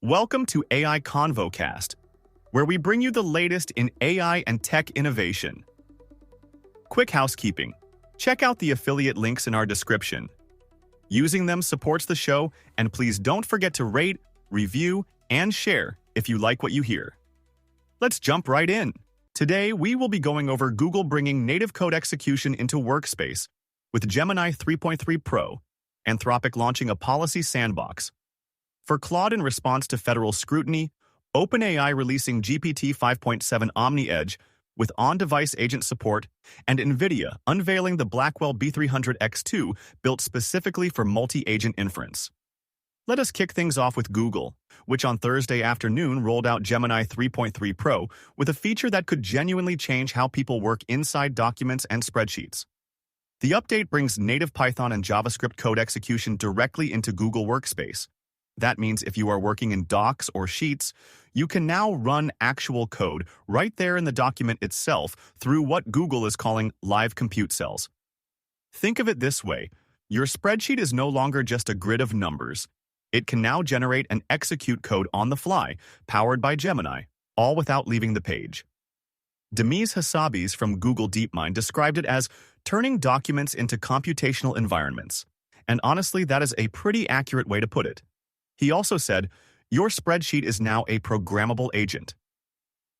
Welcome to AI ConvoCast, where we bring you the latest in AI and tech innovation. Quick housekeeping. Check out the affiliate links in our description. Using them supports the show, and please don't forget to rate, review, and share if you like what you hear. Let's jump right in. Today, we will be going over Google bringing native code execution into Workspace with Gemini 3.3 Pro, Anthropic launching a Policy Sandbox. For Claude in response to federal scrutiny, OpenAI releasing GPT 5.7 Omni Edge with on-device agent support, and Nvidia unveiling the Blackwell B300X2 built specifically for multi-agent inference. Let us kick things off with Google, which on Thursday afternoon rolled out Gemini 3.3 Pro with a feature that could genuinely change how people work inside documents and spreadsheets. The update brings native Python and JavaScript code execution directly into Google Workspace. That means if you are working in docs or sheets, you can now run actual code right there in the document itself through what Google is calling live compute cells. Think of it this way: your spreadsheet is no longer just a grid of numbers. It can now generate and execute code on the fly, powered by Gemini, all without leaving the page. Demis Hassabis from Google DeepMind described it as turning documents into computational environments. And honestly, that is a pretty accurate way to put it. He also said, your spreadsheet is now a programmable agent.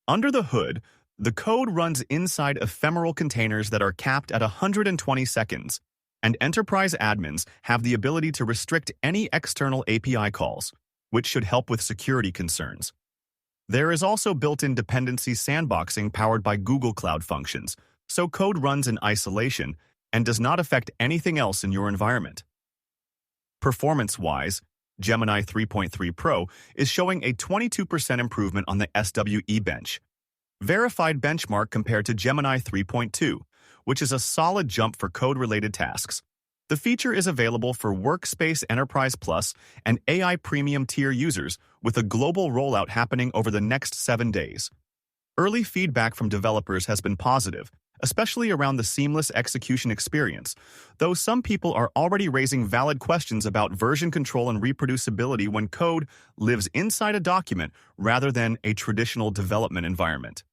Under the hood, the code runs inside ephemeral containers that are capped at 120 seconds, and enterprise admins have the ability to restrict any external API calls, which should help with security concerns. There is also built-in dependency sandboxing powered by Google Cloud Functions, so code runs in isolation and does not affect anything else in your environment. Performance-wise, Gemini 3.3 Pro is showing a 22% improvement on the SWE bench, verified benchmark compared to Gemini 3.2, which is a solid jump for code-related tasks. The feature is available for Workspace Enterprise Plus and AI Premium tier users, with a global rollout happening over the next 7 days. Early feedback from developers has been positive, especially around the seamless execution experience, though some people are already raising valid questions about version control and reproducibility when code lives inside a document rather than a traditional development environment.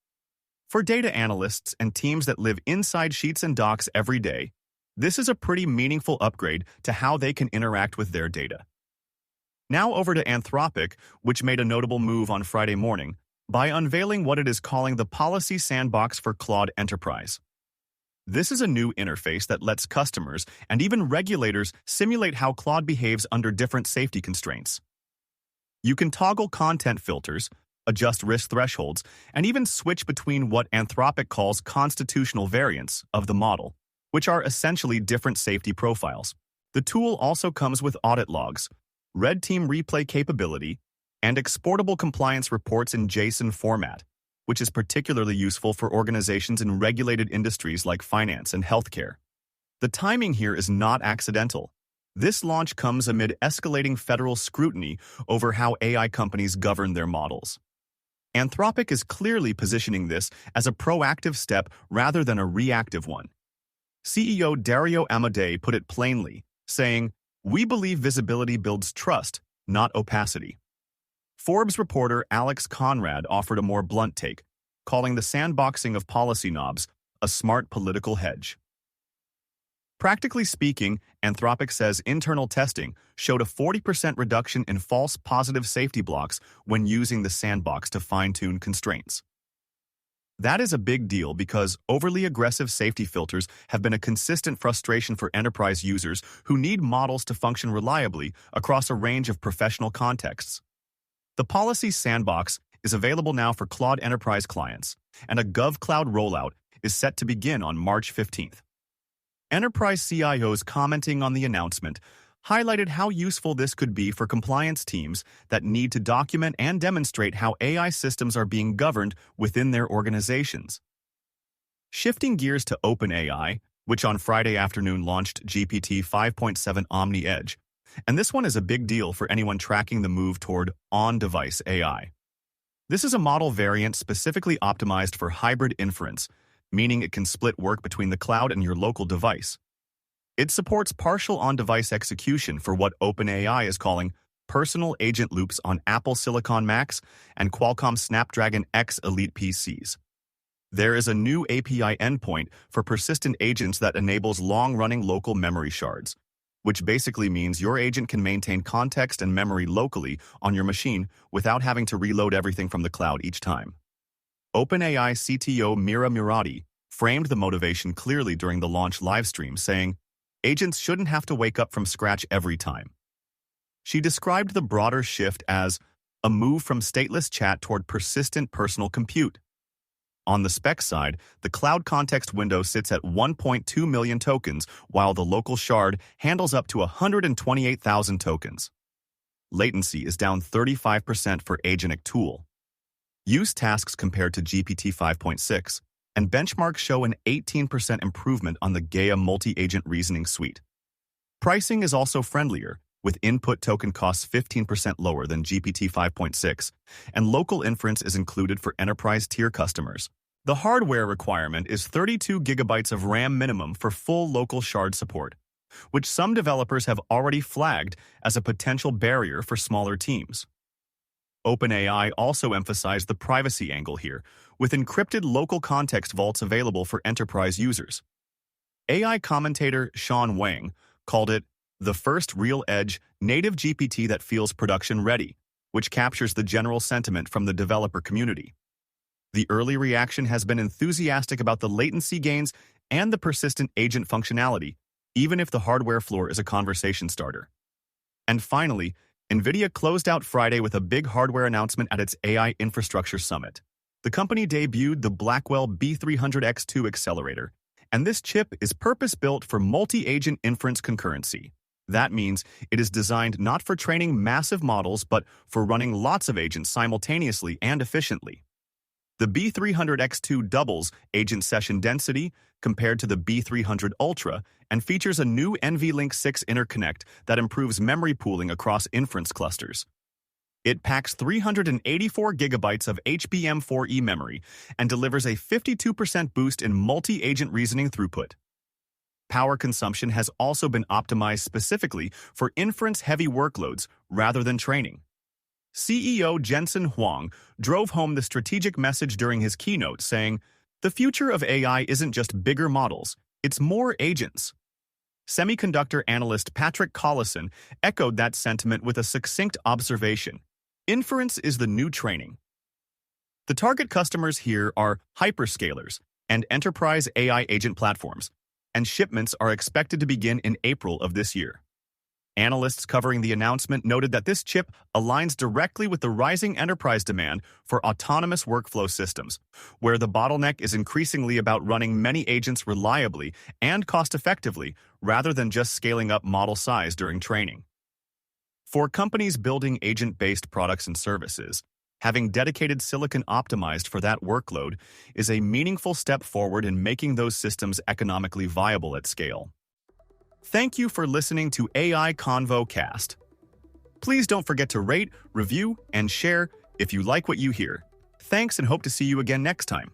For data analysts and teams that live inside sheets and docs every day, this is a pretty meaningful upgrade to how they can interact with their data. Now over to Anthropic, which made a notable move on Friday morning by unveiling what it is calling the Policy Sandbox for Claude Enterprise. This is a new interface that lets customers and even regulators simulate how Claude behaves under different safety constraints. You can toggle content filters, adjust risk thresholds, and even switch between what Anthropic calls constitutional variants of the model, which are essentially different safety profiles. The tool also comes with audit logs, red team replay capability, and exportable compliance reports in JSON format, which is particularly useful for organizations in regulated industries like finance and healthcare. The timing here is not accidental. This launch comes amid escalating federal scrutiny over how AI companies govern their models. Anthropic is clearly positioning this as a proactive step rather than a reactive one. CEO Dario Amodei put it plainly, saying, "We believe visibility builds trust, not opacity." Forbes reporter Alex Conrad offered a more blunt take, calling the sandboxing of policy knobs a smart political hedge. Practically speaking, Anthropic says internal testing showed a 40% reduction in false positive safety blocks when using the sandbox to fine-tune constraints. That is a big deal because overly aggressive safety filters have been a consistent frustration for enterprise users who need models to function reliably across a range of professional contexts. The Policy Sandbox is available now for Claude Enterprise clients, and a GovCloud rollout is set to begin on March 15th. Enterprise CIOs commenting on the announcement highlighted how useful this could be for compliance teams that need to document and demonstrate how AI systems are being governed within their organizations. Shifting gears to OpenAI, which on Friday afternoon launched GPT 5.7 Omni Edge, and this one is a big deal for anyone tracking the move toward on-device AI. This is a model variant specifically optimized for hybrid inference, meaning it can split work between the cloud and your local device. It supports partial on-device execution for what OpenAI is calling personal agent loops on Apple Silicon Macs, and Qualcomm Snapdragon X Elite PCs. There is a new API endpoint for persistent agents that enables long-running local memory shards, which basically means your agent can maintain context and memory locally on your machine without having to reload everything from the cloud each time. OpenAI CTO Mira Murati framed the motivation clearly during the launch livestream, saying, "Agents shouldn't have to wake up from scratch every time." She described the broader shift as a move from stateless chat toward persistent personal compute. On the spec side, the cloud context window sits at 1.2 million tokens, while the local shard handles up to 128,000 tokens. Latency is down 35% for agentic tool. Use tasks compared to GPT 5.6, and benchmarks show an 18% improvement on the Gaia multi-agent reasoning suite. Pricing is also friendlier, with input token costs 15% lower than GPT 5.6, and local inference is included for enterprise tier customers. The hardware requirement is 32 gigabytes of RAM minimum for full local shard support, which some developers have already flagged as a potential barrier for smaller teams. OpenAI also emphasized the privacy angle here, with encrypted local context vaults available for enterprise users. AI commentator Sean Wang called it the first real edge native GPT that feels production-ready, which captures the general sentiment from the developer community. The early reaction has been enthusiastic about the latency gains and the persistent agent functionality, even if the hardware floor is a conversation starter. And finally, Nvidia closed out Friday with a big hardware announcement at its AI Infrastructure Summit. The company debuted the Blackwell B300X2 accelerator, and this chip is purpose-built for multi-agent inference concurrency. That means it is designed not for training massive models, but for running lots of agents simultaneously and efficiently. The B300X2 doubles agent session density compared to the B300 Ultra and features a new NVLink 6 interconnect that improves memory pooling across inference clusters. It packs 384 gigabytes of HBM4E memory and delivers a 52% boost in multi-agent reasoning throughput. Power consumption has also been optimized specifically for inference-heavy workloads rather than training. CEO Jensen Huang drove home the strategic message during his keynote, saying, "The future of AI isn't just bigger models, it's more agents." Semiconductor analyst Patrick Collison echoed that sentiment with a succinct observation: "Inference is the new training." The target customers here are hyperscalers and enterprise AI agent platforms, and shipments are expected to begin in April of this year. Analysts covering the announcement noted that this chip aligns directly with the rising enterprise demand for autonomous workflow systems, where the bottleneck is increasingly about running many agents reliably and cost-effectively rather than just scaling up model size during training. For companies building agent-based products and services, having dedicated silicon optimized for that workload is a meaningful step forward in making those systems economically viable at scale. Thank you for listening to AI Convo Cast. Please don't forget to rate, review, and share if you like what you hear. Thanks, and hope to see you again next time.